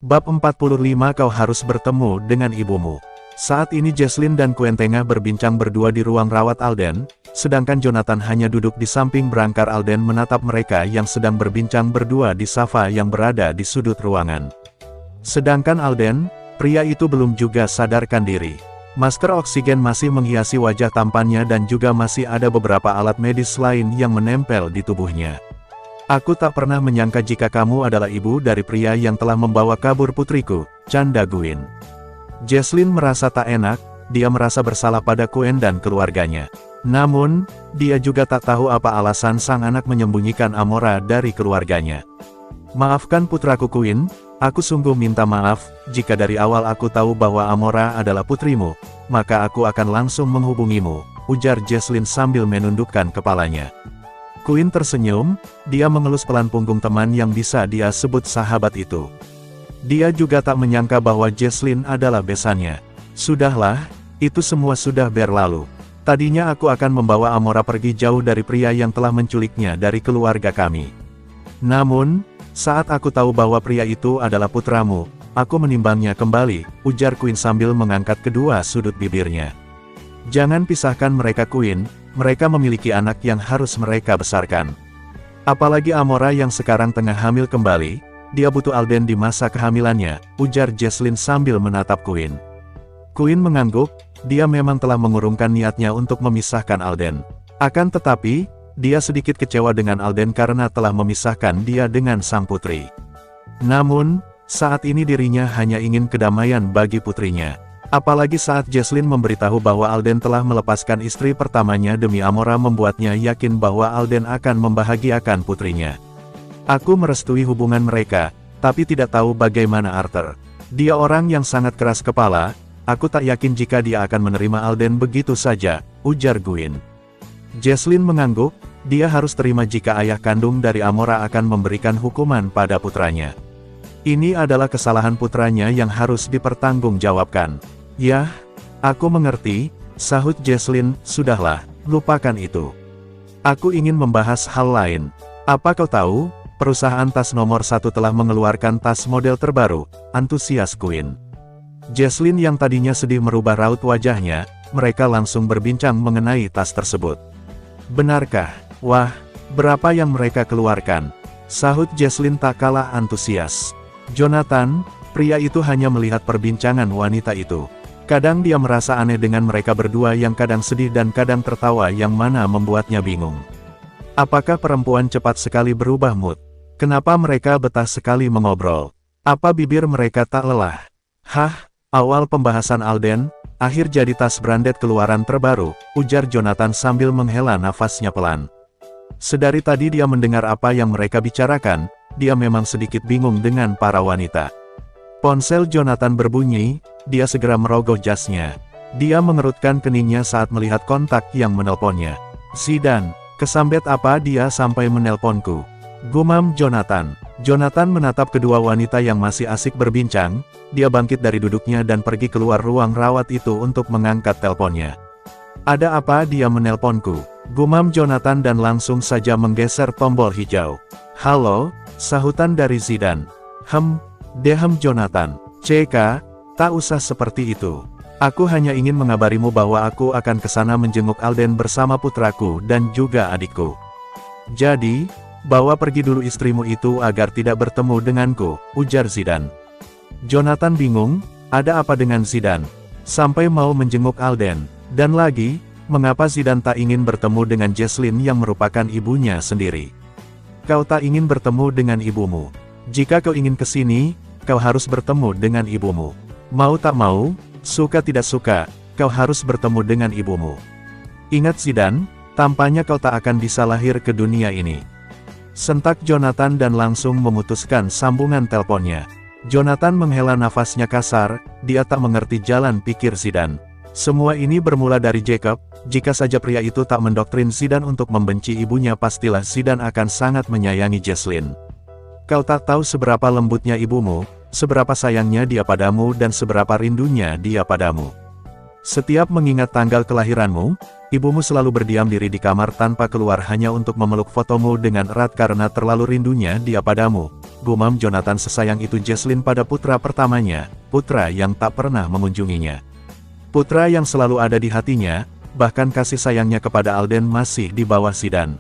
Bab 45 Kau harus bertemu dengan ibumu. Saat ini Jesslyn dan Quinn tengah berbincang berdua di ruang rawat Alden, sedangkan Jonathan hanya duduk di samping berangkar Alden menatap mereka yang sedang berbincang berdua di sofa yang berada di sudut ruangan. Sedangkan Alden, pria itu belum juga sadarkan diri. Masker oksigen masih menghiasi wajah tampannya dan juga masih ada beberapa alat medis lain yang menempel di tubuhnya. Aku tak pernah menyangka jika kamu adalah ibu dari pria yang telah membawa kabur putriku, canda Quinn. Jesslyn merasa tak enak, dia merasa bersalah pada Quinn dan keluarganya. Namun, dia juga tak tahu apa alasan sang anak menyembunyikan Amora dari keluarganya. Maafkan putraku Quinn, aku sungguh minta maaf, jika dari awal aku tahu bahwa Amora adalah putrimu, maka aku akan langsung menghubungimu, ujar Jesslyn sambil menundukkan kepalanya. Quinn tersenyum, dia mengelus pelan punggung teman yang bisa dia sebut sahabat itu. Dia juga tak menyangka bahwa Jesslyn adalah besannya. Sudahlah, itu semua sudah berlalu. Tadinya aku akan membawa Amora pergi jauh dari pria yang telah menculiknya dari keluarga kami. Namun, saat aku tahu bahwa pria itu adalah putramu, aku menimbangnya kembali, ujar Quinn sambil mengangkat kedua sudut bibirnya. Jangan pisahkan mereka Quinn, mereka memiliki anak yang harus mereka besarkan. Apalagi Amora yang sekarang tengah hamil kembali, dia butuh Alden di masa kehamilannya, ujar Jesslyn sambil menatap Quinn. Quinn mengangguk, dia memang telah mengurungkan niatnya untuk memisahkan Alden. Akan tetapi, dia sedikit kecewa dengan Alden karena telah memisahkan dia dengan sang putri. Namun, saat ini dirinya hanya ingin kedamaian bagi putrinya. Apalagi saat Jesslyn memberitahu bahwa Alden telah melepaskan istri pertamanya demi Amora membuatnya yakin bahwa Alden akan membahagiakan putrinya. Aku merestui hubungan mereka, tapi tidak tahu bagaimana Arthur. Dia orang yang sangat keras kepala, aku tak yakin jika dia akan menerima Alden begitu saja, ujar Quinn. Jesslyn mengangguk, dia harus terima jika ayah kandung dari Amora akan memberikan hukuman pada putranya. Ini adalah kesalahan putranya yang harus dipertanggungjawabkan. Yah, aku mengerti, sahut Jesslyn, sudahlah, lupakan itu. Aku ingin membahas hal lain. Apa kau tahu, perusahaan tas nomor 1 telah mengeluarkan tas model terbaru, antusias Quinn. Jesslyn yang tadinya sedih merubah raut wajahnya, mereka langsung berbincang mengenai tas tersebut. Benarkah? Wah, berapa yang mereka keluarkan? Sahut Jesslyn tak kalah antusias. Jonathan, pria itu hanya melihat perbincangan wanita itu. Kadang dia merasa aneh dengan mereka berdua yang kadang sedih dan kadang tertawa yang mana membuatnya bingung. Apakah perempuan cepat sekali berubah mood? Kenapa mereka betah sekali mengobrol? Apa bibir mereka tak lelah? Hah, awal pembahasan Alden, akhir jadi tas branded keluaran terbaru, ujar Jonathan sambil menghela nafasnya pelan. Sedari tadi dia mendengar apa yang mereka bicarakan, dia memang sedikit bingung dengan para wanita. Ponsel Jonathan berbunyi, dia segera merogoh jasnya. Dia mengerutkan keningnya saat melihat kontak yang menelponnya. Zidane, kesambet apa dia sampai menelponku? Gumam Jonathan. Jonathan menatap kedua wanita yang masih asik berbincang, dia bangkit dari duduknya dan pergi keluar ruang rawat itu untuk mengangkat teleponnya. Ada apa dia menelponku? Gumam Jonathan dan langsung saja menggeser tombol hijau. Halo, sahutan dari Zidane. Dehem Jonathan. CK, tak usah seperti itu. Aku hanya ingin mengabarimu bahwa aku akan ke sana menjenguk Alden bersama putraku dan juga adikku. Jadi, bawa pergi dulu istrimu itu agar tidak bertemu denganku, ujar Zidane. Jonathan bingung, ada apa dengan Zidane? Sampai mau menjenguk Alden. Dan lagi, mengapa Zidane tak ingin bertemu dengan Jesslyn yang merupakan ibunya sendiri? Kau tak ingin bertemu dengan ibumu. Jika kau ingin ke sini, kau harus bertemu dengan ibumu. Mau tak mau, suka tidak suka, kau harus bertemu dengan ibumu. Ingat Zidane, tampaknya kau tak akan bisa lahir ke dunia ini. Sentak Jonathan dan langsung memutuskan sambungan teleponnya. Jonathan menghela nafasnya kasar, dia tak mengerti jalan pikir Zidane. Semua ini bermula dari Jacob, jika saja pria itu tak mendoktrin Zidane untuk membenci ibunya pastilah Zidane akan sangat menyayangi Jesslyn. Kau tak tahu seberapa lembutnya ibumu, seberapa sayangnya dia padamu dan seberapa rindunya dia padamu. Setiap mengingat tanggal kelahiranmu, Ibumu selalu berdiam diri di kamar tanpa keluar hanya untuk memeluk fotomu dengan erat karena terlalu rindunya dia padamu. Gumam Jonathan sesayang itu Jesslyn pada putra pertamanya, putra yang tak pernah mengunjunginya. Putra yang selalu ada di hatinya, bahkan kasih sayangnya kepada Alden masih di bawah Zidane.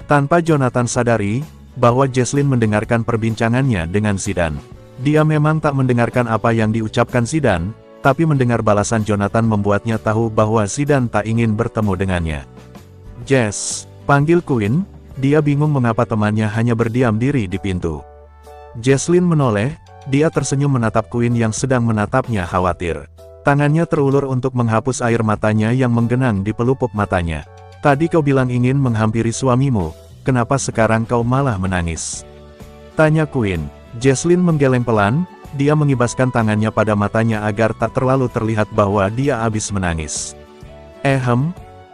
Tanpa Jonathan sadari, bahwa Jesslyn mendengarkan perbincangannya dengan Zidane. Dia memang tak mendengarkan apa yang diucapkan Zidane, tapi mendengar balasan Jonathan membuatnya tahu bahwa Zidane tak ingin bertemu dengannya. "Jess," panggil Quinn, dia bingung mengapa temannya hanya berdiam diri di pintu. Jesslyn menoleh, dia tersenyum menatap Quinn yang sedang menatapnya khawatir. Tangannya terulur untuk menghapus air matanya yang menggenang di pelupuk matanya. "Tadi kau bilang ingin menghampiri suamimu, kenapa sekarang kau malah menangis?" tanya Quinn. Jesslyn menggeleng pelan, dia mengibaskan tangannya pada matanya agar tak terlalu terlihat bahwa dia habis menangis.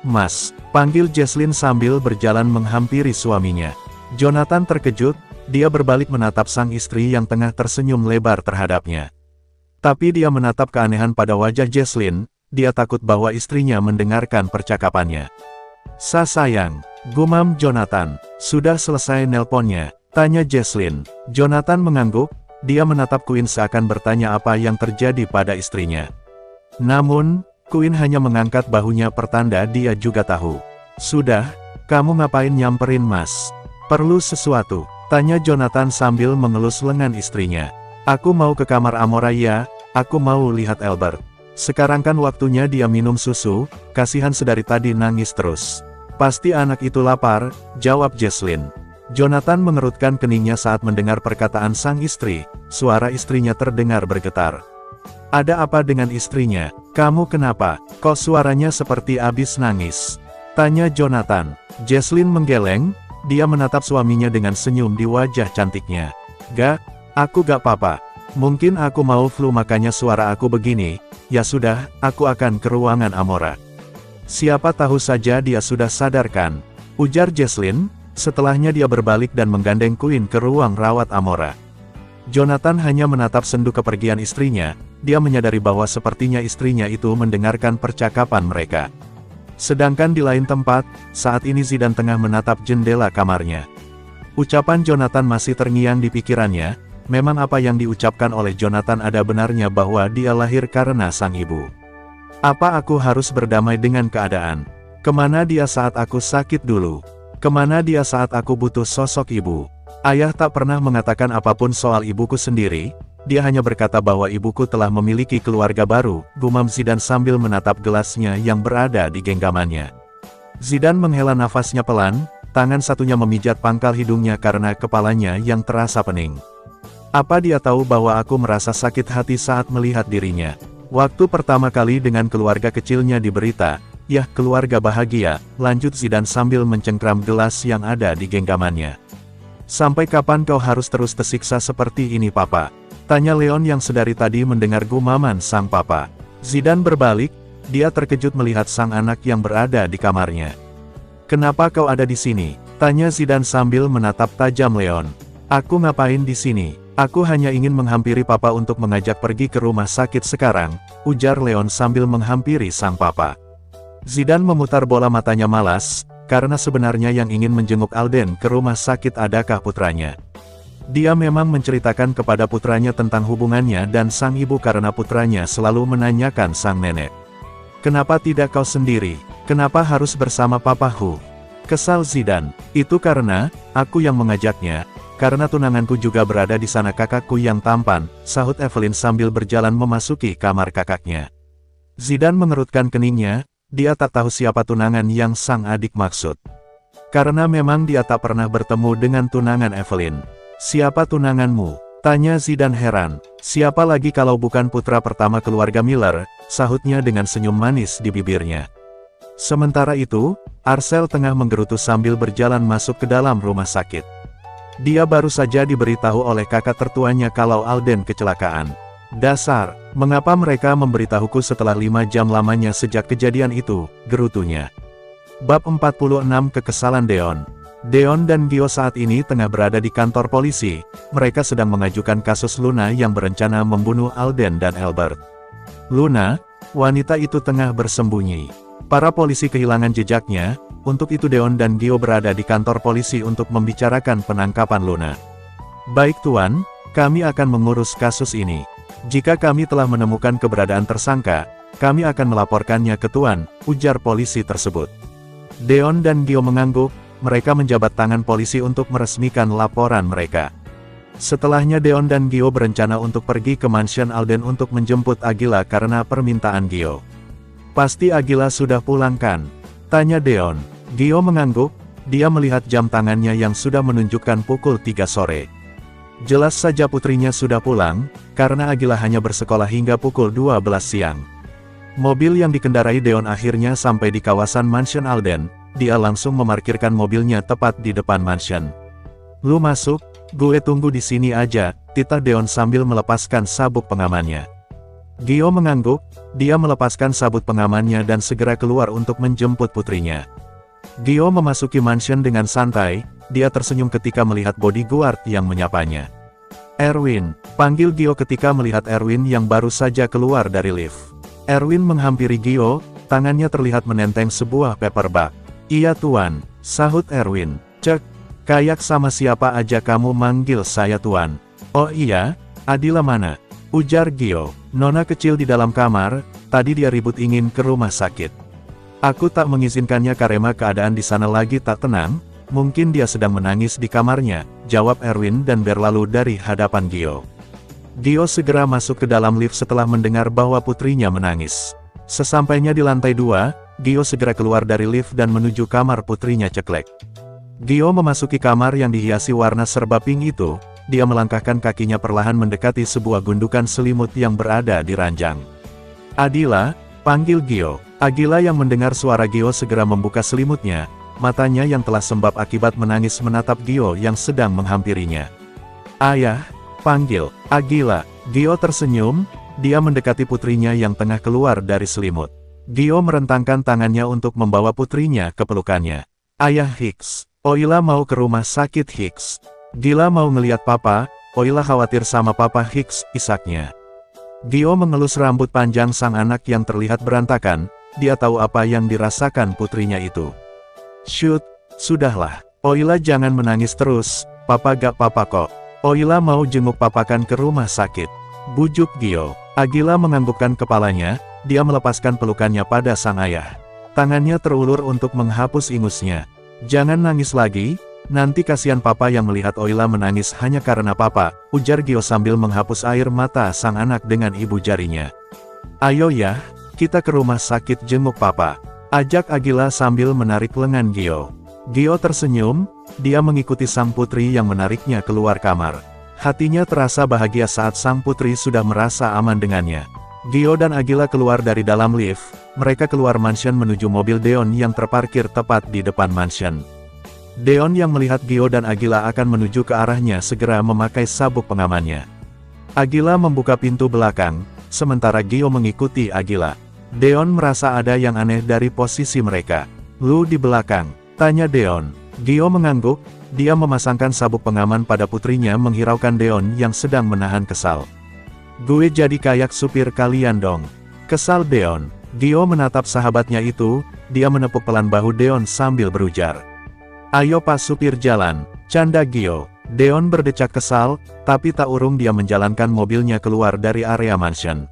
Mas," panggil Jesslyn sambil berjalan menghampiri suaminya. Jonathan terkejut, dia berbalik menatap sang istri yang tengah tersenyum lebar terhadapnya. Tapi dia menatap keanehan pada wajah Jesslyn, dia takut bahwa istrinya mendengarkan percakapannya. Sayang," gumam Jonathan. "Sudah selesai nelponnya?" tanya Jesslyn. Jonathan mengangguk, dia menatap Quinn seakan bertanya apa yang terjadi pada istrinya. Namun, Quinn hanya mengangkat bahunya pertanda dia juga tahu. "Sudah, kamu ngapain nyamperin Mas? Perlu sesuatu?" tanya Jonathan sambil mengelus lengan istrinya. "Aku mau ke kamar Amora ya, aku mau lihat Albert. Sekarang kan waktunya dia minum susu, kasihan sedari tadi nangis terus." "Pasti anak itu lapar," jawab Jesslyn. Jonathan mengerutkan keningnya saat mendengar perkataan sang istri, suara istrinya terdengar bergetar. "Ada apa dengan istrinya? Kamu kenapa? Kok suaranya seperti abis nangis?" tanya Jonathan. Jesslyn menggeleng, dia menatap suaminya dengan senyum di wajah cantiknya. "Gak, aku gak apa-apa. Mungkin aku mau flu makanya suara aku begini. Ya sudah, aku akan ke ruangan Amora. Siapa tahu saja dia sudah sadarkan," ujar Jesslyn. Setelahnya dia berbalik dan menggandeng Quinn ke ruang rawat Amora. Jonathan hanya menatap sendu kepergian istrinya, dia menyadari bahwa sepertinya istrinya itu mendengarkan percakapan mereka. Sedangkan di lain tempat, saat ini Zidane tengah menatap jendela kamarnya. Ucapan Jonathan masih terngiang di pikirannya, memang apa yang diucapkan oleh Jonathan ada benarnya bahwa dia lahir karena sang ibu. "Apa aku harus berdamai dengan keadaan? Kemana dia saat aku sakit dulu? Kemana dia saat aku butuh sosok ibu? Ayah tak pernah mengatakan apapun soal ibuku sendiri, dia hanya berkata bahwa ibuku telah memiliki keluarga baru," gumam Zidane sambil menatap gelasnya yang berada di genggamannya. Zidane menghela nafasnya pelan, tangan satunya memijat pangkal hidungnya karena kepalanya yang terasa pening. "Apa dia tahu bahwa aku merasa sakit hati saat melihat dirinya? Waktu pertama kali dengan keluarga kecilnya di berita, yah keluarga bahagia," lanjut Zidane sambil mencengkram gelas yang ada di genggamannya. "Sampai kapan kau harus terus tersiksa seperti ini Papa?" tanya Leon yang sedari tadi mendengar gumaman sang papa. Zidane berbalik, dia terkejut melihat sang anak yang berada di kamarnya. "Kenapa kau ada di sini?" tanya Zidane sambil menatap tajam Leon. "Aku ngapain di sini? Aku hanya ingin menghampiri Papa untuk mengajak pergi ke rumah sakit sekarang," ujar Leon sambil menghampiri sang papa. Zidane memutar bola matanya malas, karena sebenarnya yang ingin menjenguk Alden ke rumah sakit adakah putranya. Dia memang menceritakan kepada putranya tentang hubungannya dan sang ibu karena putranya selalu menanyakan sang nenek. "Kenapa tidak kau sendiri? Kenapa harus bersama papaku?" kesal Zidane. "Itu karena, aku yang mengajaknya, karena tunanganku juga berada di sana kakakku yang tampan," sahut Evelyn sambil berjalan memasuki kamar kakaknya. Zidane mengerutkan keningnya. Dia tak tahu siapa tunangan yang sang adik maksud. Karena memang dia tak pernah bertemu dengan tunangan Evelyn. "Siapa tunanganmu?" tanya Zidane heran. "Siapa lagi kalau bukan putra pertama keluarga Miller," sahutnya dengan senyum manis di bibirnya. Sementara itu, Arcel tengah menggerutu sambil berjalan masuk ke dalam rumah sakit. Dia baru saja diberitahu oleh kakak tertuanya kalau Alden kecelakaan. "Dasar, mengapa mereka memberitahuku setelah 5 jam lamanya sejak kejadian itu," gerutunya. Bab 46 Kekesalan Deon. Deon dan Gio saat ini tengah berada di kantor polisi, mereka sedang mengajukan kasus Luna yang berencana membunuh Alden dan Albert. Luna, wanita itu tengah bersembunyi. Para polisi kehilangan jejaknya, untuk itu Deon dan Gio berada di kantor polisi untuk membicarakan penangkapan Luna. Baik Tuan, kami akan mengurus kasus ini. Jika kami telah menemukan keberadaan tersangka, kami akan melaporkannya ke Tuan, ujar polisi tersebut. Deon dan Gio mengangguk, mereka menjabat tangan polisi untuk meresmikan laporan mereka. Setelahnya Deon dan Gio berencana untuk pergi ke mansion Alden untuk menjemput Agila karena permintaan Gio. Pasti Agila sudah pulang kan? Tanya Deon. Gio mengangguk, dia melihat jam tangannya yang sudah menunjukkan pukul 3 sore. Jelas saja putrinya sudah pulang, karena Agila hanya bersekolah hingga pukul 12 siang. Mobil yang dikendarai Deon akhirnya sampai di kawasan mansion Alden, dia langsung memarkirkan mobilnya tepat di depan mansion. Lu masuk, gue tunggu di sini aja, titah Deon sambil melepaskan sabuk pengamannya. Gio mengangguk, dia melepaskan sabuk pengamannya dan segera keluar untuk menjemput putrinya. Gio memasuki mansion dengan santai, dia tersenyum ketika melihat bodyguard yang menyapanya. Erwin, panggil Gio ketika melihat Erwin yang baru saja keluar dari lift. Erwin menghampiri Gio, tangannya terlihat menenteng sebuah paperback. Iya Tuan, sahut Erwin. Cek, kayak sama siapa aja kamu manggil saya Tuan. Oh iya, Adila mana? Ujar Gio. Nona kecil di dalam kamar, tadi dia ribut ingin ke rumah sakit. Aku tak mengizinkannya karena keadaan di sana lagi tak tenang, mungkin dia sedang menangis di kamarnya, jawab Erwin dan berlalu dari hadapan Gio. Gio segera masuk ke dalam lift setelah mendengar bahwa putrinya menangis. Sesampainya di lantai 2, Gio segera keluar dari lift dan menuju kamar putrinya Ceklek. Gio memasuki kamar yang dihiasi warna serba pink itu, dia melangkahkan kakinya perlahan mendekati sebuah gundukan selimut yang berada di ranjang. Adila, panggil Gio. Agila yang mendengar suara Gio segera membuka selimutnya, matanya yang telah sembab akibat menangis menatap Gio yang sedang menghampirinya. Ayah, panggil, Agila. Gio tersenyum, dia mendekati putrinya yang tengah keluar dari selimut. Gio merentangkan tangannya untuk membawa putrinya ke pelukannya. Ayah Hicks, Oila mau ke rumah sakit Hicks. Gila mau ngeliat papa, Oila khawatir sama papa Hicks, isaknya. Gio mengelus rambut panjang sang anak yang terlihat berantakan, dia tahu apa yang dirasakan putrinya itu. Shoot, sudahlah, Oila jangan menangis terus, papa gak papa kok. Oila mau jenguk papa kan ke rumah sakit. Bujuk Gio. Agila menganggukkan kepalanya, dia melepaskan pelukannya pada sang ayah. Tangannya terulur untuk menghapus ingusnya. Jangan nangis lagi, nanti kasihan papa yang melihat Oila menangis hanya karena papa, ujar Gio sambil menghapus air mata sang anak dengan ibu jarinya. Ayo ya, kita ke rumah sakit jenguk papa, ajak Agila sambil menarik lengan Gio. Gio tersenyum, dia mengikuti sang putri yang menariknya keluar kamar. Hatinya terasa bahagia saat sang putri sudah merasa aman dengannya. Gio dan Agila keluar dari dalam lift, mereka keluar mansion menuju mobil Deon yang terparkir tepat di depan mansion. Deon yang melihat Gio dan Agila akan menuju ke arahnya segera memakai sabuk pengamannya. Agila membuka pintu belakang, sementara Gio mengikuti Agila. Deon merasa ada yang aneh dari posisi mereka. Lu di belakang, tanya Deon. Gio mengangguk, dia memasangkan sabuk pengaman pada putrinya menghiraukan Deon yang sedang menahan kesal. Gue jadi kayak supir kalian dong. Kesal Deon. Gio menatap sahabatnya itu, dia menepuk pelan bahu Deon sambil berujar. Ayo pas supir jalan, canda Gio. Deon berdecak kesal, tapi tak urung dia menjalankan mobilnya keluar dari area mansion.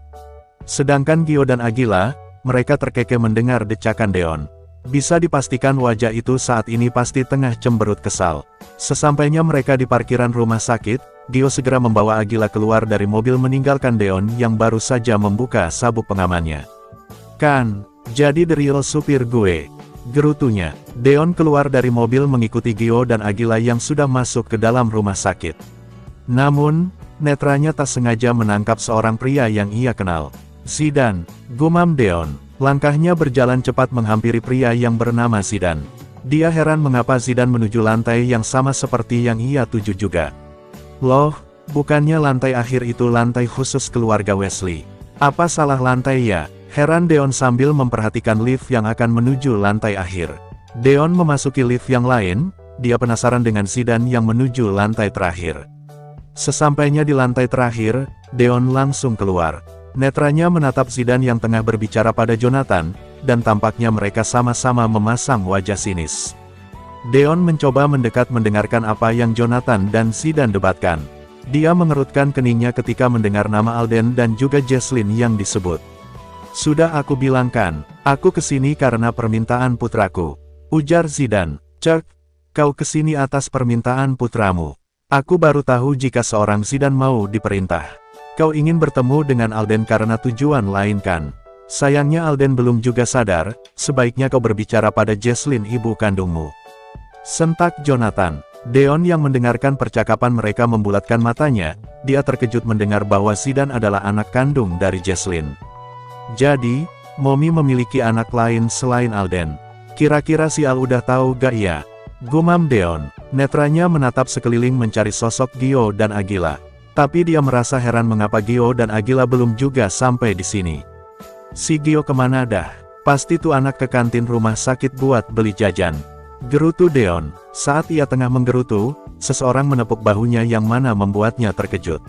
Sedangkan Gio dan Agila, mereka terkekeh mendengar decakan Deon. Bisa dipastikan wajah itu saat ini pasti tengah cemberut kesal. Sesampainya mereka di parkiran rumah sakit, Gio segera membawa Agila keluar dari mobil meninggalkan Deon yang baru saja membuka sabuk pengamannya. Kan, jadi the real supir gue, gerutunya. Deon keluar dari mobil mengikuti Gio dan Agila yang sudah masuk ke dalam rumah sakit. Namun, netranya tak sengaja menangkap seorang pria yang ia kenal. Zidan, gumam Deon. Langkahnya berjalan cepat menghampiri pria yang bernama Zidan. Dia heran mengapa Zidan menuju lantai yang sama seperti yang ia tuju juga. Loh, bukannya lantai akhir itu lantai khusus keluarga Wesley? Apa salah lantai ya? Heran Deon sambil memperhatikan lift yang akan menuju lantai akhir. Deon memasuki lift yang lain, dia penasaran dengan Zidan yang menuju lantai terakhir. Sesampainya di lantai terakhir, Deon langsung keluar. Netranya menatap Zidan yang tengah berbicara pada Jonathan, dan tampaknya mereka sama-sama memasang wajah sinis. Deon mencoba mendekat mendengarkan apa yang Jonathan dan Zidane debatkan. Dia mengerutkan keningnya ketika mendengar nama Alden dan juga Jesslyn yang disebut. "Sudah aku bilangkan, aku kesini karena permintaan putraku," ujar Zidane. "Cek, kau kesini atas permintaan putramu. Aku baru tahu jika seorang Zidane mau diperintah. Kau ingin bertemu dengan Alden karena tujuan lain kan? Sayangnya Alden belum juga sadar, sebaiknya kau berbicara pada Jesslyn ibu kandungmu," sentak Jonathan. Deon yang mendengarkan percakapan mereka membulatkan matanya, dia terkejut mendengar bahwa Zidane adalah anak kandung dari Jesslyn. "Jadi, Momi memiliki anak lain selain Alden. Kira-kira si Al udah tahu gak ya?" gumam Deon. Netranya menatap sekeliling mencari sosok Gio dan Agila. Tapi dia merasa heran mengapa Gio dan Agila belum juga sampai di sini. "Si Gio kemana dah? Pasti tuh anak ke kantin rumah sakit buat beli jajan," gerutu Deon. Saat ia tengah menggerutu, seseorang menepuk bahunya yang mana membuatnya terkejut.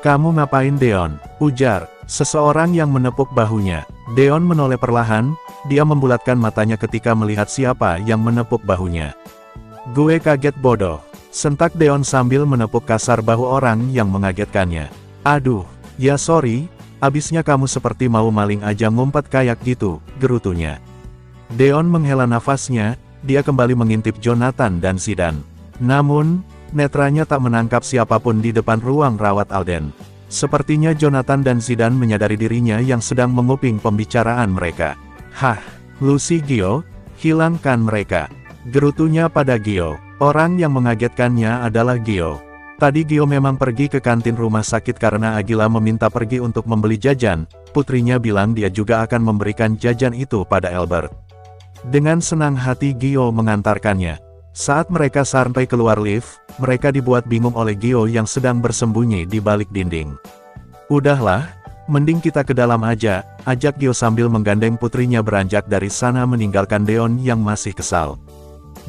"Kamu ngapain Deon?" ujar seseorang yang menepuk bahunya. Deon menoleh perlahan, dia membulatkan matanya ketika melihat siapa yang menepuk bahunya. "Gue kaget bodoh," sentak Deon sambil menepuk kasar bahu orang yang mengagetkannya. "Aduh, ya sorry, abisnya kamu seperti mau maling aja ngumpet kayak gitu," gerutunya. Deon menghela nafasnya, dia kembali mengintip Jonathan dan Zidane. Namun, netranya tak menangkap siapapun di depan ruang rawat Alden. Sepertinya Jonathan dan Zidane menyadari dirinya yang sedang menguping pembicaraan mereka. "Hah, Lucy Gio, hilangkan mereka," gerutunya pada Gio. Orang yang mengagetkannya adalah Gio. Tadi Gio memang pergi ke kantin rumah sakit karena Agila meminta pergi untuk membeli jajan, putrinya bilang dia juga akan memberikan jajan itu pada Albert. Dengan senang hati Gio mengantarkannya. Saat mereka sampai keluar lift, mereka dibuat bingung oleh Gio yang sedang bersembunyi di balik dinding. "Udahlah, mending kita ke dalam aja," ajak Gio sambil menggandeng putrinya beranjak dari sana meninggalkan Deon yang masih kesal.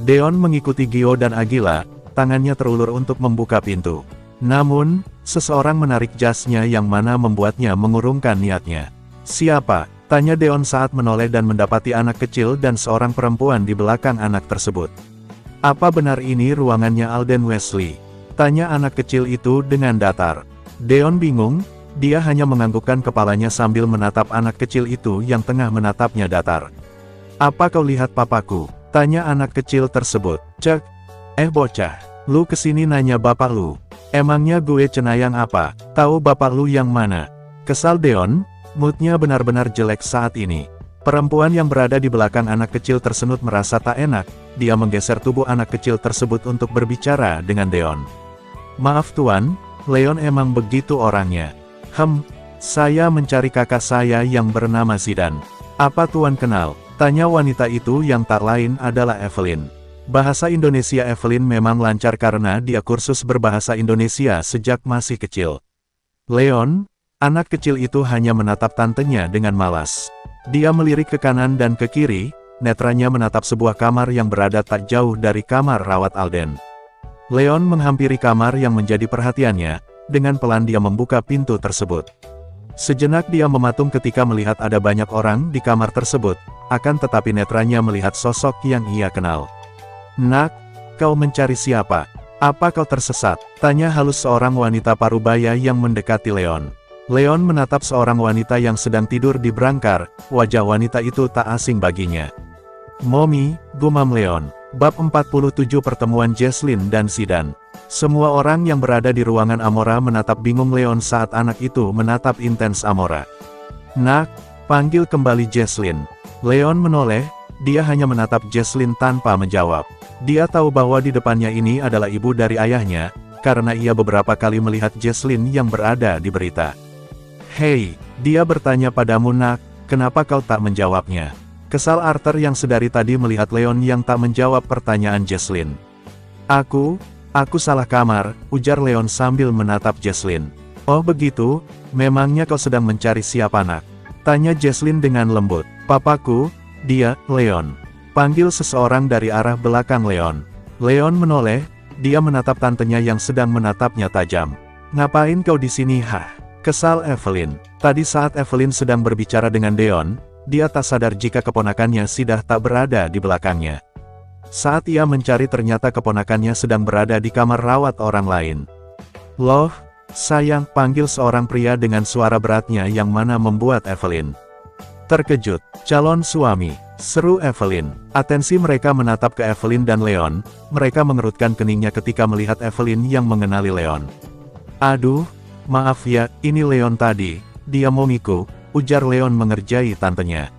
Deon mengikuti Gio dan Agila, tangannya terulur untuk membuka pintu. Namun, seseorang menarik jasnya yang mana membuatnya mengurungkan niatnya. "Siapa?" tanya Deon saat menoleh dan mendapati anak kecil dan seorang perempuan di belakang anak tersebut. "Apa benar ini ruangannya Alden Wesley?" tanya anak kecil itu dengan datar. Deon bingung, dia hanya menganggukkan kepalanya sambil menatap anak kecil itu yang tengah menatapnya datar. "Apa kau lihat papaku?" tanya anak kecil tersebut. "Cek, bocah, lu kesini nanya bapak lu? Emangnya gue cenayang apa, tahu bapak lu yang mana?" Kesal Deon, moodnya benar-benar jelek saat ini. Perempuan yang berada di belakang anak kecil tersebut merasa tak enak, dia menggeser tubuh anak kecil tersebut untuk berbicara dengan Deon. "Maaf tuan, Leon emang begitu orangnya." Saya mencari kakak saya yang bernama Zidane." "Apa tuan kenal?" tanya wanita itu yang tak lain adalah Evelyn. Bahasa Indonesia Evelyn memang lancar karena dia kursus berbahasa Indonesia sejak masih kecil. Leon, anak kecil itu hanya menatap tantenya dengan malas. Dia melirik ke kanan dan ke kiri, netranya menatap sebuah kamar yang berada tak jauh dari kamar rawat Alden. Leon menghampiri kamar yang menjadi perhatiannya, dengan pelan dia membuka pintu tersebut. Sejenak dia mematung ketika melihat ada banyak orang di kamar tersebut, akan tetapi netranya melihat sosok yang ia kenal. "Nak, kau mencari siapa? Apa kau tersesat?" tanya halus seorang wanita parubaya yang mendekati Leon. Leon menatap seorang wanita yang sedang tidur di brangkar, wajah wanita itu tak asing baginya. "Momi," gumam Leon. Bab 47 Pertemuan Jesslyn dan Zidane. Semua orang yang berada di ruangan Amora menatap bingung Leon saat anak itu menatap intens Amora. "Nak, panggil kembali Jesslyn." Leon menoleh, dia hanya menatap Jesslyn tanpa menjawab. Dia tahu bahwa di depannya ini adalah ibu dari ayahnya, karena ia beberapa kali melihat Jesslyn yang berada di berita. "Hei," dia bertanya padamu nak, "kenapa kau tak menjawabnya?" Kesal Arthur yang sedari tadi melihat Leon yang tak menjawab pertanyaan Jesslyn. Aku salah kamar," ujar Leon sambil menatap Jesslyn. "Oh begitu, memangnya kau sedang mencari siapa nak?" tanya Jesslyn dengan lembut. "Papaku, dia, Leon." Panggil seseorang dari arah belakang Leon. Leon menoleh, dia menatap tantenya yang sedang menatapnya tajam. "Ngapain kau di sini hah?" kesal Evelyn. Tadi saat Evelyn sedang berbicara dengan Deon, dia tak sadar jika keponakannya Sidah tak berada di belakangnya. Saat ia mencari ternyata keponakannya sedang berada di kamar rawat orang lain. "Loh, sayang," panggil seorang pria dengan suara beratnya yang mana membuat Evelyn terkejut. "Calon suami," seru Evelyn. Atensi mereka menatap ke Evelyn dan Leon, mereka mengerutkan keningnya ketika melihat Evelyn yang mengenali Leon. "Aduh, maaf ya, ini Leon tadi, dia momiku," ujar Leon mengerjai tantenya.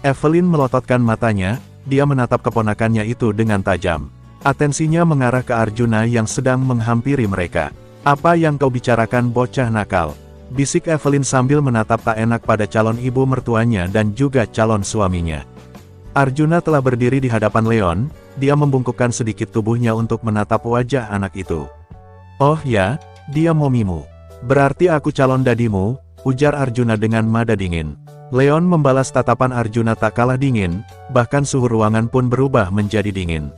Evelyn melototkan matanya, dia menatap keponakannya itu dengan tajam. Atensinya mengarah ke Arjuna yang sedang menghampiri mereka. "Apa yang kau bicarakan bocah nakal?" bisik Evelyn sambil menatap tak enak pada calon ibu mertuanya dan juga calon suaminya. Arjuna telah berdiri di hadapan Leon, dia membungkukkan sedikit tubuhnya untuk menatap wajah anak itu. "Oh ya, dia momimu. Berarti aku calon dadimu," ujar Arjuna dengan nada dingin. Leon membalas tatapan Arjuna tak kalah dingin, bahkan suhu ruangan pun berubah menjadi dingin.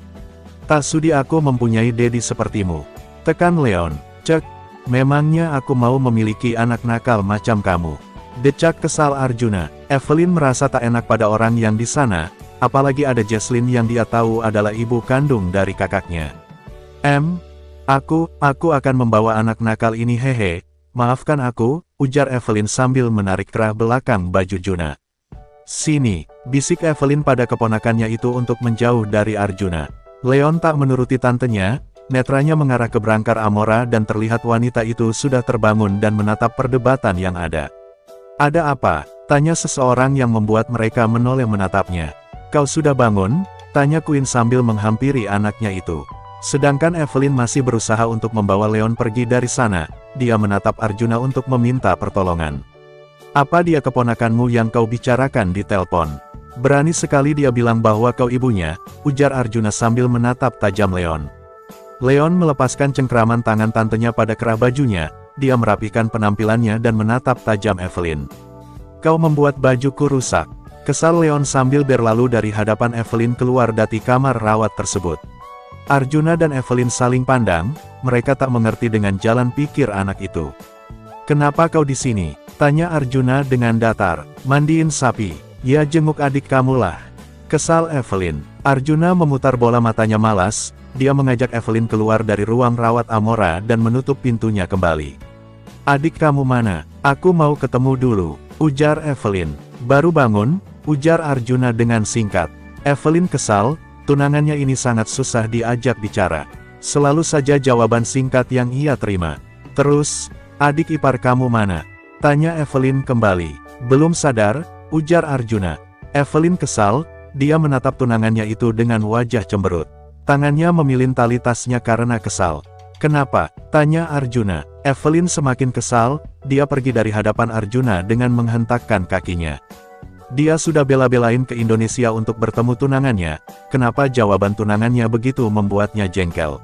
"Tak sudi aku mempunyai dedi sepertimu," tekan Leon. "Cek, memangnya aku mau memiliki anak nakal macam kamu?" decak kesal Arjuna. Evelyn merasa tak enak pada orang yang di sana, apalagi ada Jesslyn yang dia tahu adalah ibu kandung dari kakaknya. Aku akan membawa anak nakal ini hehe, maafkan aku," ujar Evelyn sambil menarik kerah belakang baju Juna. "Sini," bisik Evelyn pada keponakannya itu untuk menjauh dari Arjuna. Leon tak menuruti tantenya, netranya mengarah ke Brancar Amora dan terlihat wanita itu sudah terbangun dan menatap perdebatan yang ada. "Ada apa?" tanya seseorang yang membuat mereka menoleh menatapnya. "Kau sudah bangun?" tanya Queen sambil menghampiri anaknya itu. Sedangkan Evelyn masih berusaha untuk membawa Leon pergi dari sana, dia menatap Arjuna untuk meminta pertolongan. "Apa dia keponakanmu yang kau bicarakan di telepon? Berani sekali dia bilang bahwa kau ibunya," ujar Arjuna sambil menatap tajam Leon. Leon melepaskan cengkraman tangan tantenya pada kerah bajunya, dia merapikan penampilannya dan menatap tajam Evelyn. "Kau membuat bajuku rusak," kesal Leon sambil berlalu dari hadapan Evelyn keluar dari kamar rawat tersebut. Arjuna dan Evelyn saling pandang, mereka tak mengerti dengan jalan pikir anak itu. "Kenapa kau di sini?" tanya Arjuna dengan datar. "Mandiin sapi." "Ya jenguk adik kamulah," kesal Evelyn. Arjuna memutar bola matanya malas, dia mengajak Evelyn keluar dari ruang rawat Amora dan menutup pintunya kembali. "Adik kamu mana? Aku mau ketemu dulu," ujar Evelyn. "Baru bangun," ujar Arjuna dengan singkat. Evelyn kesal, tunangannya ini sangat susah diajak bicara. Selalu saja jawaban singkat yang ia terima. "Terus, adik ipar kamu mana?" tanya Evelyn kembali. "Belum sadar," ujar Arjuna. Evelyn kesal, dia menatap tunangannya itu dengan wajah cemberut. Tangannya memilin tali tasnya karena kesal. "Kenapa?" tanya Arjuna. Evelyn semakin kesal, dia pergi dari hadapan Arjuna dengan menghentakkan kakinya. Dia sudah bela-belain ke Indonesia untuk bertemu tunangannya, kenapa jawaban tunangannya begitu membuatnya jengkel?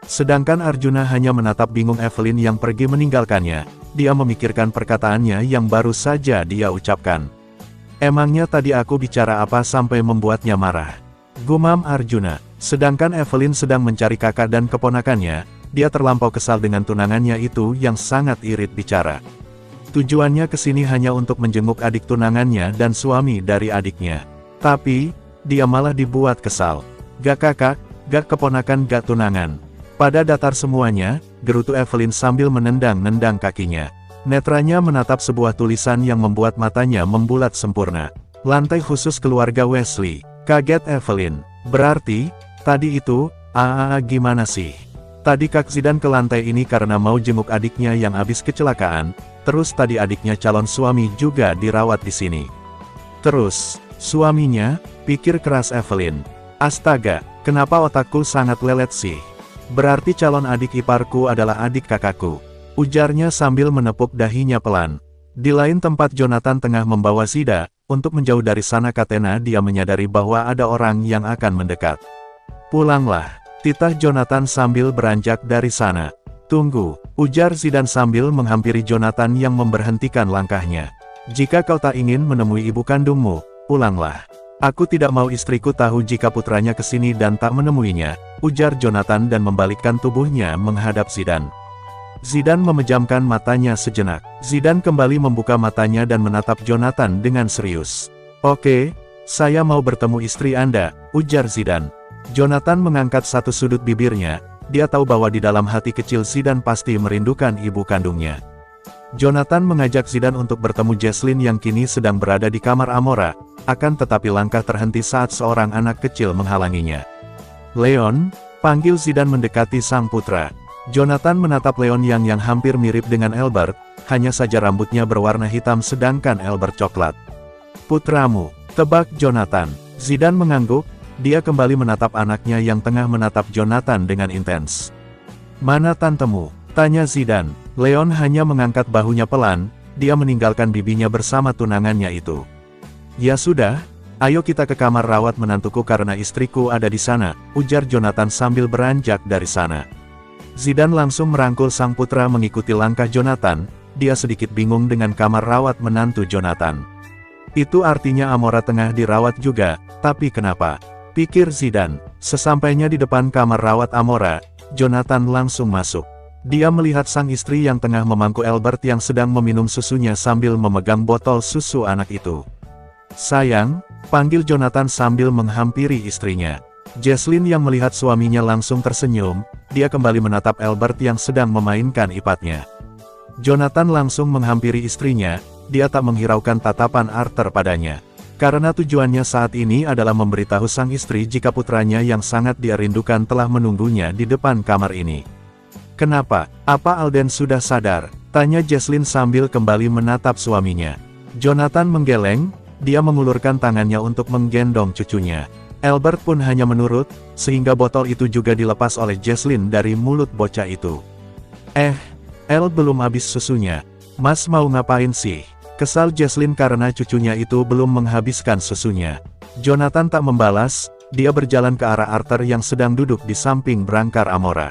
Sedangkan Arjuna hanya menatap bingung Evelyn yang pergi meninggalkannya, dia memikirkan perkataannya yang baru saja dia ucapkan. "Emangnya tadi aku bicara apa sampai membuatnya marah?" gumam Arjuna. Sedangkan Evelyn sedang mencari kakak dan keponakannya, dia terlampau kesal dengan tunangannya itu yang sangat irit bicara. Tujuannya kesini hanya untuk menjenguk adik tunangannya dan suami dari adiknya. Tapi, dia malah dibuat kesal. "Gak kakak, gak keponakan, gak tunangan." Pada datar semuanya, gerutu Evelyn sambil menendang-nendang kakinya. Netranya menatap sebuah tulisan yang membuat matanya membulat sempurna. "Lantai khusus keluarga Wesley." Kaget Evelyn. "Berarti, tadi itu, gimana sih? Tadi Kak Zidan ke lantai ini karena mau jenguk adiknya yang habis kecelakaan, terus tadi adiknya calon suami juga dirawat di sini. Terus, suaminya?" pikir keras Evelyn. "Astaga, kenapa otakku sangat lelet sih? Berarti calon adik iparku adalah adik kakakku," ujarnya sambil menepuk dahinya pelan. Di lain tempat Jonathan tengah membawa Zida, untuk menjauh dari sana Katena dia menyadari bahwa ada orang yang akan mendekat. "Pulanglah," titah Jonathan sambil beranjak dari sana. "Tunggu," ujar Zidan sambil menghampiri Jonathan yang memberhentikan langkahnya. "Jika kau tak ingin menemui ibu kandungmu, pulanglah. Aku tidak mau istriku tahu jika putranya kesini dan tak menemuinya," ujar Jonathan dan membalikkan tubuhnya menghadap Zidan. Zidan memejamkan matanya sejenak. Zidan kembali membuka matanya dan menatap Jonathan dengan serius. Oke, saya mau bertemu istri Anda, ujar Zidane. Jonathan mengangkat satu sudut bibirnya, dia tahu bahwa di dalam hati kecil Zidane pasti merindukan ibu kandungnya. Jonathan mengajak Zidane untuk bertemu Jesslyn yang kini sedang berada di kamar Amora, akan tetapi langkah terhenti saat seorang anak kecil menghalanginya. Leon, panggil Zidane mendekati sang putra. Jonathan menatap Leon yang hampir mirip dengan Albert, hanya saja rambutnya berwarna hitam sedangkan Albert coklat. Putramu, tebak Jonathan. Zidane mengangguk, dia kembali menatap anaknya yang tengah menatap Jonathan dengan intens. Mana tantemu? Tanya Zidane. Leon hanya mengangkat bahunya pelan, dia meninggalkan bibinya bersama tunangannya itu. Ya sudah, ayo kita ke kamar rawat menantuku karena istriku ada di sana, ujar Jonathan sambil beranjak dari sana. Zidane langsung merangkul sang putra mengikuti langkah Jonathan, dia sedikit bingung dengan kamar rawat menantu Jonathan. Itu artinya Amora tengah dirawat juga, tapi kenapa? Pikir Zidane. Sesampainya di depan kamar rawat Amora, Jonathan langsung masuk. Dia melihat sang istri yang tengah memangku Albert yang sedang meminum susunya sambil memegang botol susu anak itu. Sayang, panggil Jonathan sambil menghampiri istrinya. Jesslyn yang melihat suaminya langsung tersenyum, dia kembali menatap Albert yang sedang memainkan ipatnya. Jonathan langsung menghampiri istrinya, dia tak menghiraukan tatapan Arthur padanya. Karena tujuannya saat ini adalah memberitahu sang istri jika putranya yang sangat dia rindukan telah menunggunya di depan kamar ini. Kenapa? Apa Alden sudah sadar? Tanya Jesslyn sambil kembali menatap suaminya. Jonathan menggeleng, dia mengulurkan tangannya untuk menggendong cucunya. Albert pun hanya menurut, sehingga botol itu juga dilepas oleh Jesslyn dari mulut bocah itu. El belum habis susunya. Mas mau ngapain sih? Kesal Jesslyn karena cucunya itu belum menghabiskan susunya. Jonathan tak membalas, dia berjalan ke arah Arthur yang sedang duduk di samping berangkar Amora.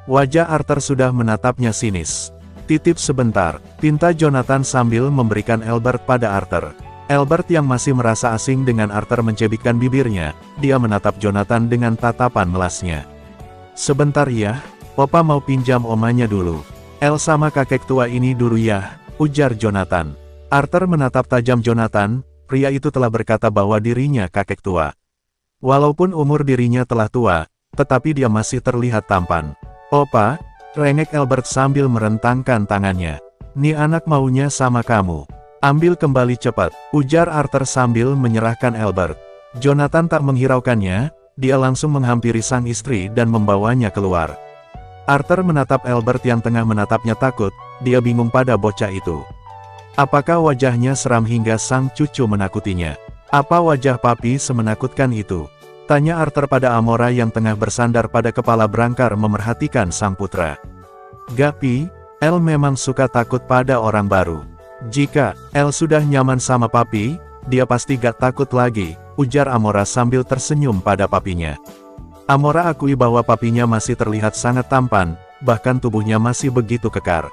Wajah Arthur sudah menatapnya sinis. Titip sebentar, pinta Jonathan sambil memberikan Albert pada Arthur. Albert yang masih merasa asing dengan Arthur mencebikkan bibirnya, dia menatap Jonathan dengan tatapan melasnya. Sebentar ya, Papa mau pinjam omanya dulu. El sama kakek tua ini dulu ya, ujar Jonathan. Arthur menatap tajam Jonathan, pria itu telah berkata bahwa dirinya kakek tua. Walaupun umur dirinya telah tua, tetapi dia masih terlihat tampan. Opa, rengek Albert sambil merentangkan tangannya. Nih anak maunya sama kamu. Ambil kembali cepat, ujar Arthur sambil menyerahkan Albert. Jonathan tak menghiraukannya, dia langsung menghampiri sang istri dan membawanya keluar. Arthur menatap Albert yang tengah menatapnya takut, dia bingung pada bocah itu. Apakah wajahnya seram hingga sang cucu menakutinya? Apa wajah papi semenakutkan itu? Tanya Arthur pada Amora yang tengah bersandar pada kepala berangkar memerhatikan sang putra. Gapi, El memang suka takut pada orang baru. Jika El sudah nyaman sama papi, dia pasti gak takut lagi, ujar Amora sambil tersenyum pada papinya. Amora akui bahwa papinya masih terlihat sangat tampan, bahkan tubuhnya masih begitu kekar.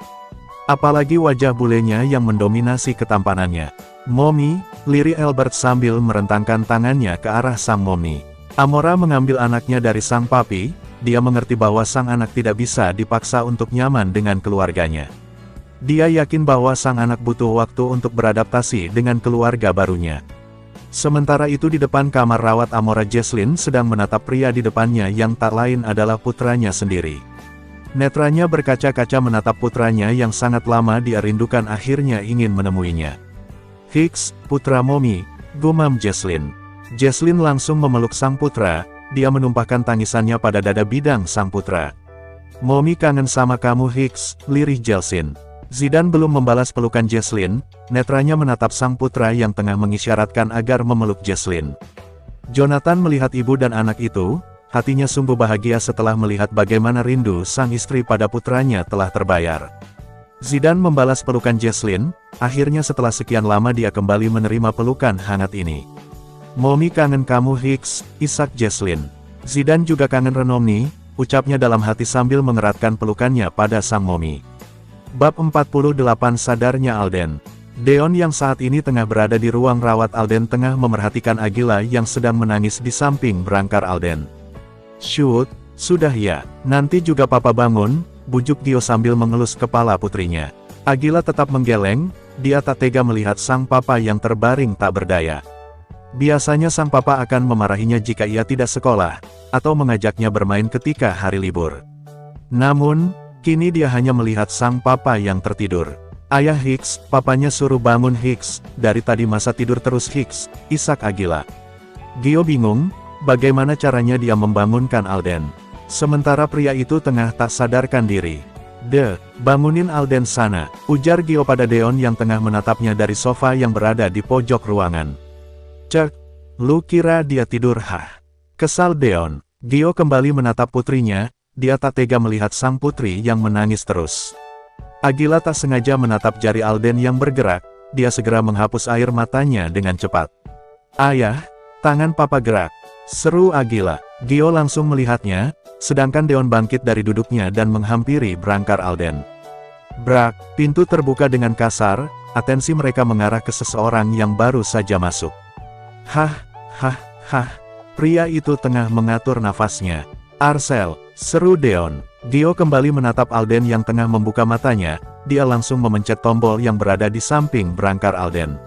Apalagi wajah bulenya yang mendominasi ketampanannya. Mommy, lirik Albert sambil merentangkan tangannya ke arah sang mommy. Amora mengambil anaknya dari sang papi, dia mengerti bahwa sang anak tidak bisa dipaksa untuk nyaman dengan keluarganya. Dia yakin bahwa sang anak butuh waktu untuk beradaptasi dengan keluarga barunya. Sementara itu di depan kamar rawat Amora, Jesslyn sedang menatap pria di depannya yang tak lain adalah putranya sendiri. Netranya berkaca-kaca menatap putranya yang sangat lama dia rindukan akhirnya ingin menemuinya. Hicks, putra Mommy, gumam Jesslyn. Jesslyn langsung memeluk sang putra, dia menumpahkan tangisannya pada dada bidang sang putra. Mommy kangen sama kamu Hicks, lirih Jesslyn. Zidane belum membalas pelukan Jesslyn, netranya menatap sang putra yang tengah mengisyaratkan agar memeluk Jesslyn. Jonathan melihat ibu dan anak itu, hatinya sungguh bahagia setelah melihat bagaimana rindu sang istri pada putranya telah terbayar. Zidane membalas pelukan Jesslyn, akhirnya setelah sekian lama dia kembali menerima pelukan hangat ini. Mommy kangen kamu Hicks, isak Jesslyn. Zidane juga kangen Renomni, ucapnya dalam hati sambil mengeratkan pelukannya pada sang mommy. Bab 48 Sadarnya Alden. Deon yang saat ini tengah berada di ruang rawat Alden tengah memerhatikan Agila yang sedang menangis di samping berangkar Alden. Shoot, sudah ya, nanti juga papa bangun, bujuk Gio sambil mengelus kepala putrinya. Agila tetap menggeleng, dia tak tega melihat sang papa yang terbaring tak berdaya. Biasanya sang papa akan memarahinya jika ia tidak sekolah, atau mengajaknya bermain ketika hari libur. Namun, kini dia hanya melihat sang papa yang tertidur. Ayah Hicks, papanya suruh bangun Hicks, dari tadi masa tidur terus Hicks, Ishak Agila. Gio bingung, bagaimana caranya dia membangunkan Alden. Sementara pria itu tengah tak sadarkan diri. Bangunin Alden sana, ujar Gio pada Deon yang tengah menatapnya dari sofa yang berada di pojok ruangan. Cek, lu kira dia tidur hah? Kesal Deon. Gio kembali menatap putrinya, dia tak tega melihat sang putri yang menangis terus. Agila tak sengaja menatap jari Alden yang bergerak, dia segera menghapus air matanya dengan cepat. Ayah, tangan papa gerak, seru Agila. Gio langsung melihatnya, sedangkan Deon bangkit dari duduknya dan menghampiri berangkar Alden. Brak, pintu terbuka dengan kasar, atensi mereka mengarah ke seseorang yang baru saja masuk. Hah, pria itu tengah mengatur nafasnya. Arcel, seru Deon. Gio kembali menatap Alden yang tengah membuka matanya, dia langsung memencet tombol yang berada di samping berangkar Alden.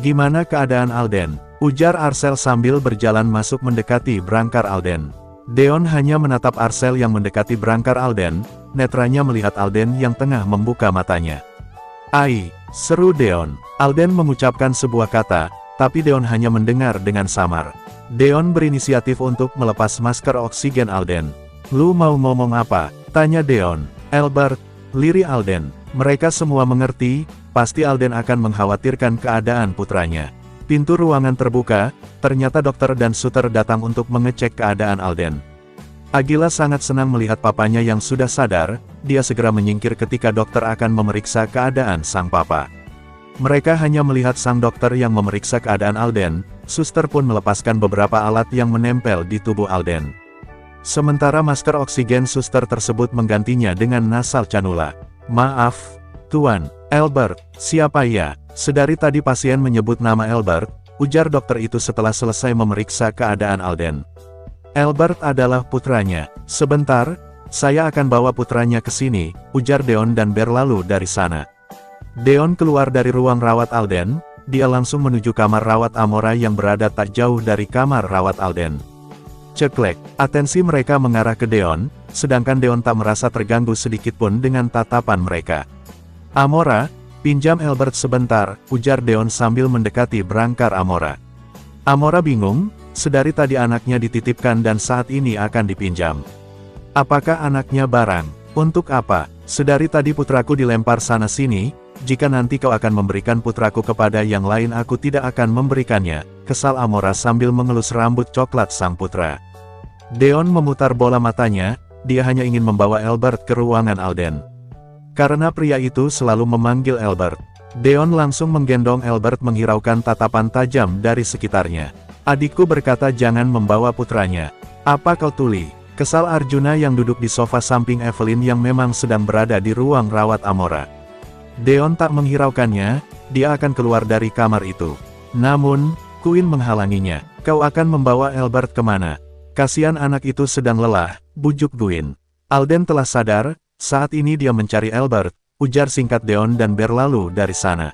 Gimana keadaan Alden? Ujar Arcel sambil berjalan masuk mendekati berangkar Alden. Deon hanya menatap Arcel yang mendekati berangkar Alden, netranya melihat Alden yang tengah membuka matanya. Ai, seru Deon. Alden mengucapkan sebuah kata, tapi Deon hanya mendengar dengan samar. Deon berinisiatif untuk melepas masker oksigen Alden. Lu mau ngomong apa? Tanya Deon. Albert, liri Alden. Mereka semua mengerti, pasti Alden akan mengkhawatirkan keadaan putranya. Pintu ruangan terbuka, ternyata dokter dan suter datang untuk mengecek keadaan Alden. Agila sangat senang melihat papanya yang sudah sadar, dia segera menyingkir ketika dokter akan memeriksa keadaan sang papa. Mereka hanya melihat sang dokter yang memeriksa keadaan Alden, suster pun melepaskan beberapa alat yang menempel di tubuh Alden. Sementara masker oksigen suster tersebut menggantinya dengan nasal canula. Maaf, Tuan, Albert, siapa ya? Sedari tadi pasien menyebut nama Albert, ujar dokter itu setelah selesai memeriksa keadaan Alden. Albert adalah putranya. Sebentar, saya akan bawa putranya ke sini, ujar Deon dan berlalu dari sana. Deon keluar dari ruang rawat Alden, dia langsung menuju kamar rawat Amora yang berada tak jauh dari kamar rawat Alden. Ceklek, atensi mereka mengarah ke Deon, sedangkan Deon tak merasa terganggu sedikitpun dengan tatapan mereka. Amora, pinjam Albert sebentar, ujar Deon sambil mendekati berangkar Amora. Amora bingung, sedari tadi anaknya dititipkan dan saat ini akan dipinjam. Apakah anaknya barang? Untuk apa? Sedari tadi putraku dilempar sana-sini, jika nanti kau akan memberikan putraku kepada yang lain aku tidak akan memberikannya, kesal Amora sambil mengelus rambut coklat sang putra. Deon memutar bola matanya, dia hanya ingin membawa Albert ke ruangan Alden. Karena pria itu selalu memanggil Albert, Deon langsung menggendong Albert menghiraukan tatapan tajam dari sekitarnya. Adikku berkata jangan membawa putranya. Apa kau tuli? Kesal Arjuna yang duduk di sofa samping Evelyn yang memang sedang berada di ruang rawat Amora. Deon tak menghiraukannya, dia akan keluar dari kamar itu. Namun, Queen menghalanginya. Kau akan membawa Albert kemana? Kasihan anak itu sedang lelah, bujuk Queen. Alden telah sadar, saat ini dia mencari Albert, ujar singkat Deon dan berlalu dari sana.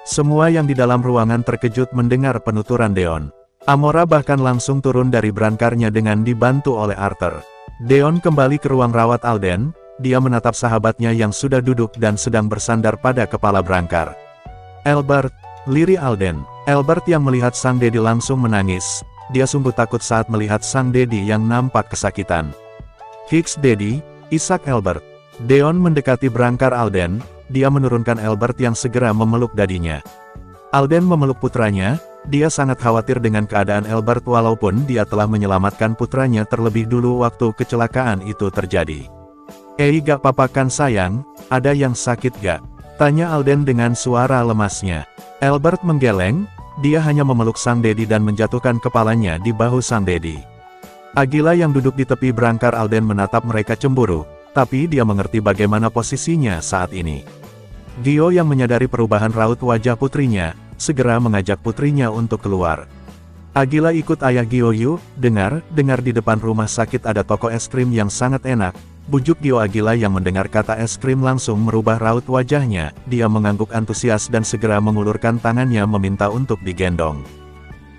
Semua yang di dalam ruangan terkejut mendengar penuturan Deon. Amora bahkan langsung turun dari brankarnya dengan dibantu oleh Arthur. Deon kembali ke ruang rawat Alden, dia menatap sahabatnya yang sudah duduk dan sedang bersandar pada kepala brangkar. Albert, liri Alden. Albert yang melihat sang Dedi langsung menangis, dia sungguh takut saat melihat sang Dedi yang nampak kesakitan. Hicks Dedi, Ishak Albert. Deon mendekati brangkar Alden, dia menurunkan Albert yang segera memeluk dadinya. Alden memeluk putranya, dia sangat khawatir dengan keadaan Albert walaupun dia telah menyelamatkan putranya terlebih dulu waktu kecelakaan itu terjadi. Gak apa-apa kan sayang, ada yang sakit gak? Tanya Alden dengan suara lemasnya. Albert menggeleng, dia hanya memeluk sang Dedi dan menjatuhkan kepalanya di bahu sang Dedi. Agila yang duduk di tepi brangkar Alden menatap mereka cemburu, tapi dia mengerti bagaimana posisinya saat ini. Gio yang menyadari perubahan raut wajah putrinya, segera mengajak putrinya untuk keluar. Agila ikut ayah Gio yuk, dengar di depan rumah sakit ada toko es krim yang sangat enak, bujuk Gio. Agila yang mendengar kata es krim langsung merubah raut wajahnya, dia mengangguk antusias dan segera mengulurkan tangannya meminta untuk digendong.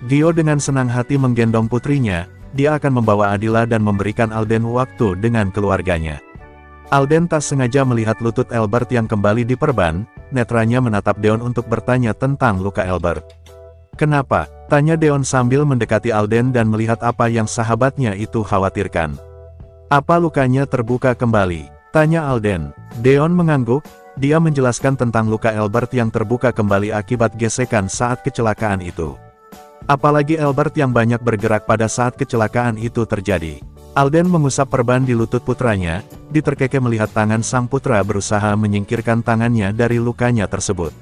Gio dengan senang hati menggendong putrinya, dia akan membawa Adila dan memberikan Alden waktu dengan keluarganya. Alden tak sengaja melihat lutut Albert yang kembali diperban, netranya menatap Deon untuk bertanya tentang luka Albert. "Kenapa?" tanya Deon sambil mendekati Alden dan melihat apa yang sahabatnya itu khawatirkan. "Apa lukanya terbuka kembali?" tanya Alden. Deon mengangguk, dia menjelaskan tentang luka Albert yang terbuka kembali akibat gesekan saat kecelakaan itu. Apalagi Albert yang banyak bergerak pada saat kecelakaan itu terjadi. Alden mengusap perban di lutut putranya, diterkekeh melihat tangan sang putra berusaha menyingkirkan tangannya dari lukanya tersebut.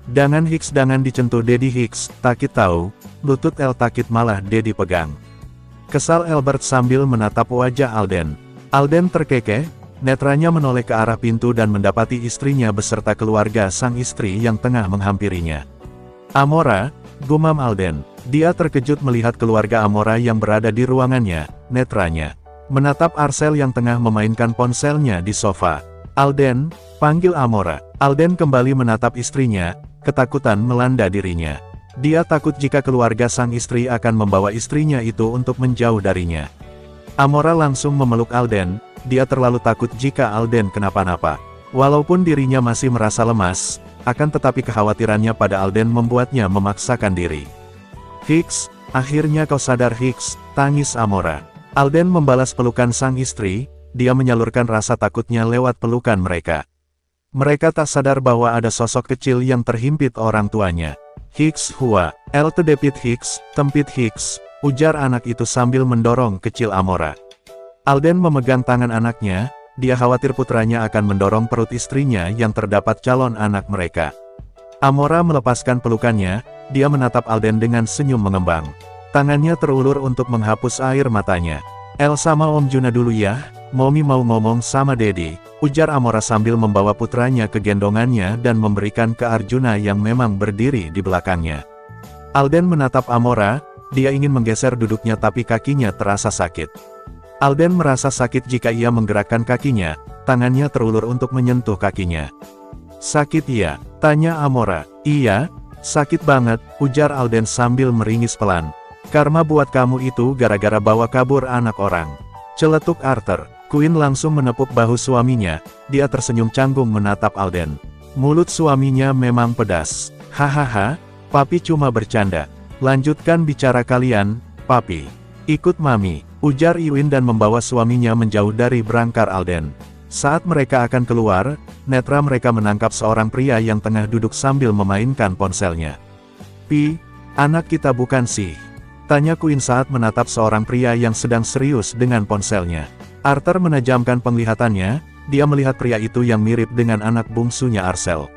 "Dangan Hicks dangan dicentuh Daddy Hicks, Takit tahu." Lutut El Takit malah Daddy pegang. Kesal Albert sambil menatap wajah Alden. Alden terkekeh, netranya menoleh ke arah pintu dan mendapati istrinya beserta keluarga sang istri yang tengah menghampirinya. "Amora," gumam Alden. Dia terkejut melihat keluarga Amora yang berada di ruangannya, netranya menatap Arcel yang tengah memainkan ponselnya di sofa. "Alden," panggil Amora. Alden kembali menatap istrinya, ketakutan melanda dirinya. Dia takut jika keluarga sang istri akan membawa istrinya itu untuk menjauh darinya. Amora langsung memeluk Alden, dia terlalu takut jika Alden kenapa-napa. Walaupun dirinya masih merasa lemas, akan tetapi kekhawatirannya pada Alden membuatnya memaksakan diri. "Hicks, akhirnya kau sadar Hicks," tangis Amora. Alden membalas pelukan sang istri, dia menyalurkan rasa takutnya lewat pelukan mereka. Mereka tak sadar bahwa ada sosok kecil yang terhimpit orang tuanya. "Hicks Hua, El Tedepit Hicks, Tempit Hicks," ujar anak itu sambil mendorong kecil Amora. Alden memegang tangan anaknya, dia khawatir putranya akan mendorong perut istrinya yang terdapat calon anak mereka. Amora melepaskan pelukannya, dia menatap Alden dengan senyum mengembang. Tangannya terulur untuk menghapus air matanya. "El sama Om Juna dulu ya, Momi mau ngomong sama Dedi," ujar Amora sambil membawa putranya ke gendongannya dan memberikan ke Arjuna yang memang berdiri di belakangnya. Alden menatap Amora, dia ingin menggeser duduknya tapi kakinya terasa sakit. Alden merasa sakit jika ia menggerakkan kakinya, tangannya terulur untuk menyentuh kakinya. "Sakit ya?" tanya Amora. "Iya, sakit banget," ujar Alden sambil meringis pelan. "Karma buat kamu itu gara-gara bawa kabur anak orang," celetuk Arthur. Queen langsung menepuk bahu suaminya, dia tersenyum canggung menatap Alden. Mulut suaminya memang pedas. "Hahaha, papi cuma bercanda. Lanjutkan bicara kalian, papi. Ikut mami," ujar Iwin dan membawa suaminya menjauh dari berangkar Alden. Saat mereka akan keluar, netra mereka menangkap seorang pria yang tengah duduk sambil memainkan ponselnya. "Pi, anak kita bukan sih?" tanya Queen saat menatap seorang pria yang sedang serius dengan ponselnya. Arthur menajamkan penglihatannya, dia melihat pria itu yang mirip dengan anak bungsunya Arcel.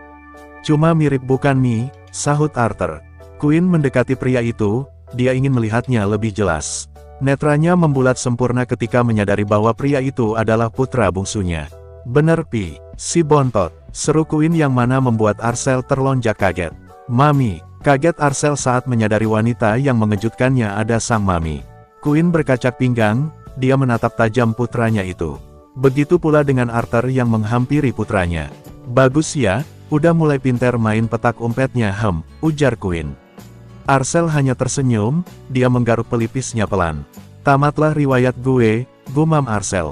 "Cuma mirip bukan Mi," sahut Arthur. Queen mendekati pria itu, dia ingin melihatnya lebih jelas. Netranya membulat sempurna ketika menyadari bahwa pria itu adalah putra bungsunya. "Bener Pi, si bontot," seru Queen yang mana membuat Arcel terlonjak kaget. "Mami," kaget Arcel saat menyadari wanita yang mengejutkannya ada sang mami. Queen berkacak pinggang, dia menatap tajam putranya itu. Begitu pula dengan Arthur yang menghampiri putranya. "Bagus ya, udah mulai pinter main petak umpetnya ujar Queen. Arcel hanya tersenyum, dia menggaruk pelipisnya pelan. "Tamatlah riwayat gue," gumam Arcel.